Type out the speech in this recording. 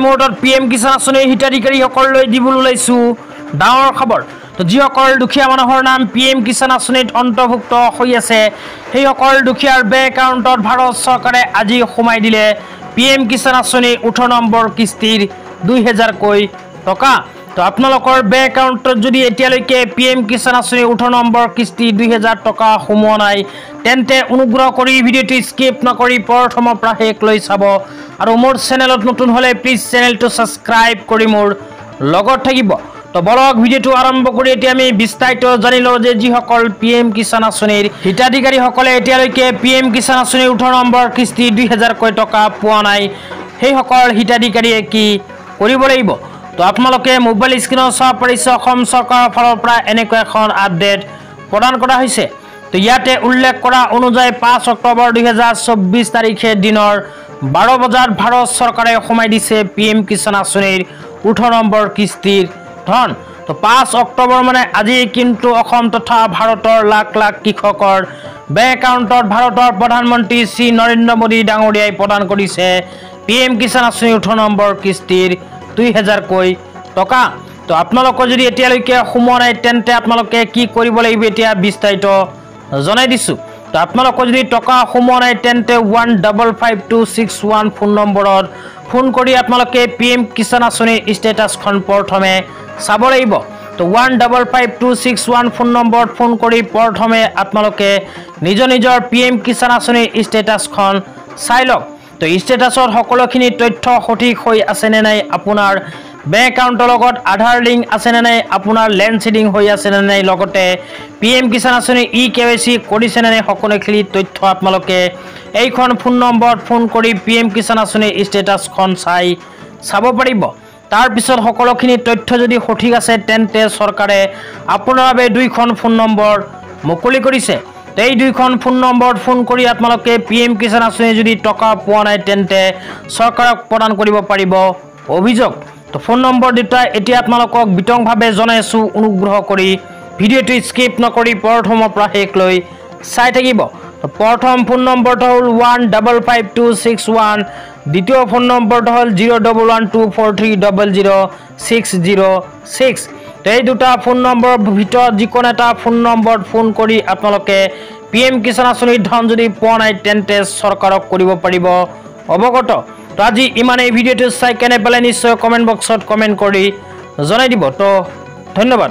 মুহূৰ্তত PM কিষাণ আঁচনিৰ হিতাধিকাৰীসকললৈ দিবলৈ ওলাইছো ডাঙৰ খবৰ। তো যিসকল দুখীয়া মানুহৰ নাম PM কিষাণ আঁচনিত অন্তৰ্ভুক্ত হৈ আছে সেইসকল দুখীয়াৰ বেংক একাউণ্টত ভাৰত চৰকাৰে আজি সোমাই দিলে PM কিষাণ আঁচনিৰ 18 নম্বৰ কিস্তিৰ 2000কৈ টকা। তো আপোনালোকৰ বেংক একাউণ্টত যদি এতিয়ালৈকে PM কিষাণ আঁচনিৰ 18 নম্বৰ কিস্তি 2000 টকা সোমোৱা নাই তেন্তে অনুগ্ৰহ কৰি ভিডিঅ'টো স্কিপ নকৰি প্ৰথমৰ পৰা শেষলৈ চাব আৰু মোৰ চেনেলত নতুন হলে প্লিজ চেনেলটো সাবস্ক্ৰাইব কৰি মোৰ লগত থাকিব। তো বলক ভিডিঅ'টো আৰম্ভ কৰি এতিয়া আমি বিস্তাৰিত জানি লওঁ যে যিসকল PM কিষাণ আঁচনিৰ হিতাধিকাৰীসকলে এতিয়ালৈকে PM কিষাণ আঁচনিৰ 18 নম্বৰ কিস্তি 2000কৈ টকা পোৱা নাই সেইসকল হিতাধিকাৰীয়ে কি কৰিব লাগিব। তো আপোনালোকে মোবাইল স্ক্ৰীনত চাব পাৰিছে অসম চৰকাৰৰ ফালৰ পৰা এনেকৈ এখন আপডেট প্ৰদান কৰা হৈছে। তো ইয়াতে উল্লেখ কৰা অনুযায়ী 5 অক্টোবৰ 2024 তাৰিখে দিনৰ 12 বজাত ভাৰত চৰকাৰে সোমাই দিছে PM কিষাণ আঁচনিৰ 18 নম্বৰ কিস্তিৰ ধন। তো 5 অক্টোবৰ মানে আজি কিন্তু অসম তথা ভাৰতৰ লাখ লাখ কৃষকৰ বেংক একাউণ্টত ভাৰতৰ প্ৰধানমন্ত্ৰী শ্ৰী নৰেন্দ্ৰ মোদী ডাঙৰীয়াই প্ৰদান কৰিছে PM কিষাণ আঁচনিৰ 18 নম্বৰ কিস্তিৰ 2000কৈ টকা। তো আপোনালোকৰ যদি এতিয়ালৈকে সোমোৱা নাই তেন্তে আপোনালোকে কি কৰিব লাগিব এতিয়া বিস্তাৰিত জনাই দিছোঁ। তো আপোনালোকৰ যদি টকা সোমোৱা নাই তেন্তে 155261 ফোন নম্বৰত ফোন কৰি আপোনালোকে PM কিষাণ আঁচনিৰ ষ্টেটাছখন প্ৰথমে চাব লাগিব। তো 155261 ফোন নম্বৰত ফোন কৰি প্ৰথমে আপোনালোকে নিজৰ PM কিষাণ আঁচনিৰ ষ্টেটাছখন চাই লওক। তো ষ্টেটাছত সকলোখিনি তথ্য সঠিক হৈ আছে নে নাই, আপোনাৰ বেংক একাউণ্টৰ লগত আধাৰ লিংক আছে নে নাই, আপোনাৰ লেণ্ড চিডিং হৈ আছে নে নাই, লগতে PM কিষাণ আঁচনিৰ KYC কৰিছে নে নাই, সকলোখিনি তথ্য আপোনালোকে এইখন ফোন নম্বৰত ফোন কৰি PM কিষাণ আঁচনিৰ ষ্টেটাছখন চাব পাৰিব। তাৰপিছত সকলোখিনি তথ্য যদি সঠিক আছে তেন্তে চৰকাৰে আপোনাৰ বাবে 2খন ফোন নম্বৰ মুকলি কৰিছে। এই 2খন ফোন নম্বৰত ফোন কৰি আপোনালোকে PM কিষাণ আঁচনি যদি টকা পোৱা নাই তেন্তে চৰকাৰক প্ৰদান কৰিব পাৰিব অভিযোগ। তো ফোন নম্বৰ দুটা এতিয়া আপোনালোকক বিতংভাৱে জনাই আছোঁ, অনুগ্ৰহ কৰি ভিডিঅ'টো স্কিপ নকৰি প্ৰথমৰ পৰা শেষলৈ চাই থাকিব। তো প্ৰথম ফোন নম্বৰটো হ'ল 155261, দ্বিতীয় ফোন নম্বৰটো হ'ল 011243000606। তো এই দুটা ফোন নম্বৰৰ ভিতৰত যিকোনো এটা ফোন নম্বৰত ফোন কৰি আপোনালোকে PM কিষাণ আঁচনিৰ ধন যদি পোৱা নাই তেন্তে চৰকাৰক কৰিব পাৰিব অৱগত। তো আজি ইমানেই, ভিডিঅ'টো চাই কেনে পেলাই নিশ্চয় কমেণ্ট বক্সত কমেণ্ট কৰি জনাই দিব। তো ধন্যবাদ।